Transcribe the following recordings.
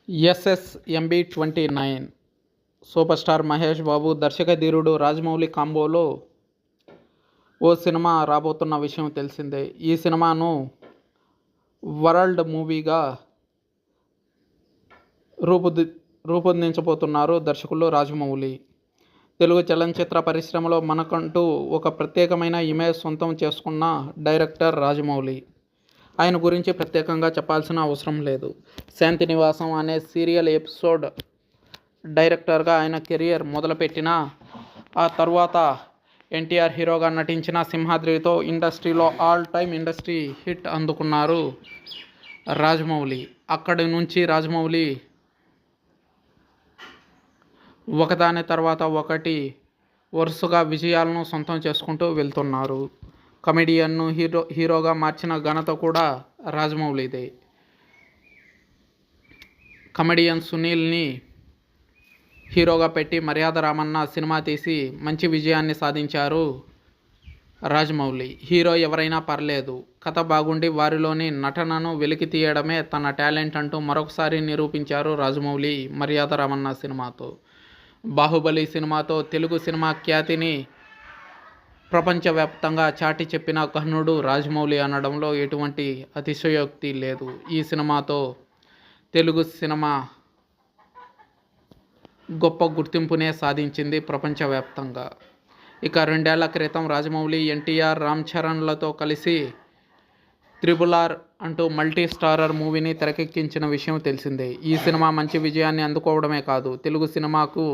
SSMB29 super star Mahesh Babu, దర్శకధీరుడు Rajamouli కాంబోలో ఓ cinema రాబోతున్న విషయం తెలిసిందే. ఈ సినిమాను వరల్డ్ మూవీగా రూపొందించబోతున్నారు దర్శకులు రాజమౌళి. తెలుగు చలనచిత్ర పరిశ్రమలో మనకంటూ ఒక ప్రత్యేకమైన ఇమేజ్ సొంతం చేసుకున్న డైరెక్టర్ రాజమౌళి. ఆయన గురించి ప్రత్యేకంగా చెప్పాల్సిన అవసరం లేదు. శాంతినివాసం అనే సీరియల్ ఎపిసోడ్ డైరెక్టర్గా ఆయన కెరియర్ మొదలుపెట్టినా, ఆ తర్వాత ఎన్టీఆర్ హీరోగా నటించిన సింహాద్రితో ఇండస్ట్రీలో ఆల్ టైమ్ ఇండస్ట్రీ హిట్ అందుకున్నారు రాజమౌళి. అక్కడి నుంచి రాజమౌళి ఒకదాని తర్వాత ఒకటి వరుసగా విజయాలను సొంతం చేసుకుంటూ వెళ్తున్నారు. కమెడియన్ను హీరోగా మార్చిన ఘనత కూడా రాజమౌళిదే. కమెడియన్ సునీల్ని హీరోగా పెట్టి మర్యాద రామన్న సినిమా తీసి మంచి విజయాన్ని సాధించారు రాజమౌళి. హీరో ఎవరైనా పర్లేదు, కథ బాగుండి వారిలోని నటనను వెలికి తీయడమే తన టాలెంట్ అంటూ మరొకసారి నిరూపించారు రాజమౌళి మర్యాద రామన్న సినిమాతో. బాహుబలి సినిమాతో తెలుగు సినిమా ఖ్యాతిని ప్రపంచవ్యాప్తంగా చాటి చెప్పిన ఘనుడు రాజమౌళి అనడంలో ఎటువంటి అతిశయోక్తి లేదు. ఈ సినిమాతో తెలుగు సినిమా గొప్ప గుర్తింపునే సాధించింది ప్రపంచవ్యాప్తంగా. ఇక 2 ఏళ్ల క్రితం రాజమౌళి ఎన్టీఆర్, రామ్ చరణ్లతో కలిసి RRR అంటూ మల్టీ స్టారర్ మూవీని తెరకెక్కించిన విషయం తెలిసిందే. ఈ సినిమా మంచి విజయాన్ని అందుకోవడమే కాదు, తెలుగు సినిమాకు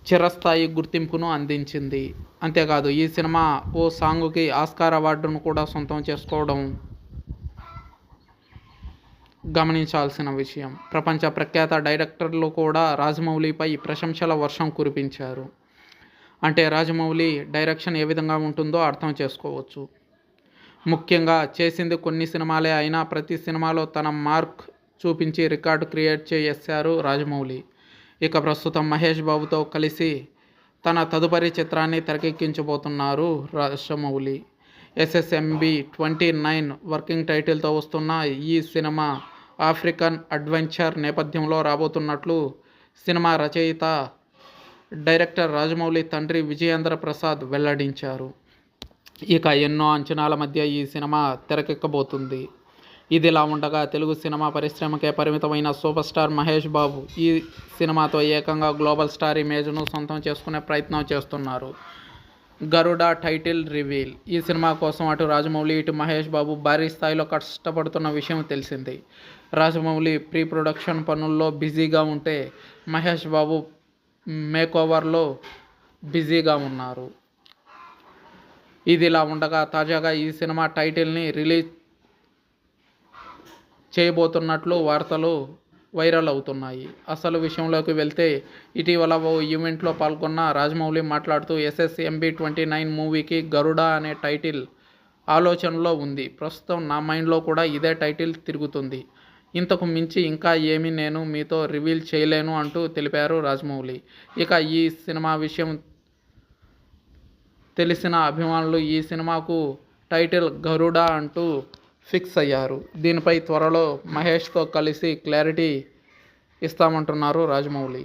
చిరస్థాయి గుర్తింపును అందించింది. అంతేకాదు, ఈ సినిమా ఓ సాంగ్కి ఆస్కార్ అవార్డును కూడా సొంతం చేసుకోవడం గమనించాల్సిన విషయం. ప్రపంచ ప్రఖ్యాత డైరెక్టర్లు కూడా రాజమౌళిపై ప్రశంసల వర్షం కురిపించారు. అంటే రాజమౌళి డైరెక్షన్ ఏ విధంగా ఉంటుందో అర్థం చేసుకోవచ్చు. ముఖ్యంగా చేసింది కొన్ని సినిమాలే అయినా ప్రతి సినిమాలో తన మార్క్ చూపించి రికార్డు క్రియేట్ చేశారు రాజమౌళి. ఇక ప్రస్తుతం మహేష్ బాబుతో కలిసి తన తదుపరి చిత్రాన్ని తెరకెక్కించబోతున్నారు రాజమౌళి. SSMB29 వర్కింగ్ టైటిల్తో వస్తున్న ఈ సినిమా ఆఫ్రికన్ అడ్వెంచర్ నేపథ్యంలో రాబోతున్నట్లు సినిమా రచయిత, డైరెక్టర్ రాజమౌళి తండ్రి విజయేంద్ర ప్రసాద్ వెల్లడించారు. ఇక ఎన్నో అంచనాల మధ్య ఈ సినిమా తెరకెక్కబోతుంది. ఇదిలా ఉండగా తెలుగు సినిమా పరిశ్రమకే పరిమితమైన సూపర్ స్టార్ మహేష్ బాబు ఈ సినిమాతో ఏకంగా గ్లోబల్ స్టార్ ఇమేజ్ను సొంతం చేసుకునే ప్రయత్నం చేస్తున్నారు. గరుడ టైటిల్ రివీల్. ఈ సినిమా కోసం అటు రాజమౌళి, ఇటు మహేష్ బాబు భారీ స్థాయిలో కష్టపడుతున్న విషయం తెలిసిందే. రాజమౌళి ప్రీ ప్రొడక్షన్ పనుల్లో బిజీగా ఉంటే, మహేష్ బాబు మేకోవర్లో బిజీగా ఉన్నారు. ఇదిలా ఉండగా తాజాగా ఈ సినిమా టైటిల్ని రిలీజ్ చేయబోతున్నట్లు వార్తలు వైరల్ అవుతున్నాయి. అసలు విషయంలోకి వెళ్తే, ఇటీవల ఓ ఈవెంట్లో పాల్గొన్న రాజమౌళి మాట్లాడుతూ SSMB29 మూవీకి గరుడ అనే టైటిల్ ఆలోచనలో ఉంది. ప్రస్తుతం నా మైండ్లో కూడా ఇదే టైటిల్ తిరుగుతుంది. ఇంతకు మించి ఇంకా ఏమీ నేను మీతో రివీల్ చేయలేను అంటూ తెలిపారు రాజమౌళి. ఇక ఈ సినిమా విషయం తెలిసిన అభిమానులు ఈ సినిమాకు టైటిల్ గరుడ అంటూ ఫిక్స్ అయ్యారు. దీనిపై త్వరలో మహేష్తో కలిసి క్లారిటీ ఇస్తామంటున్నారు రాజమౌళి.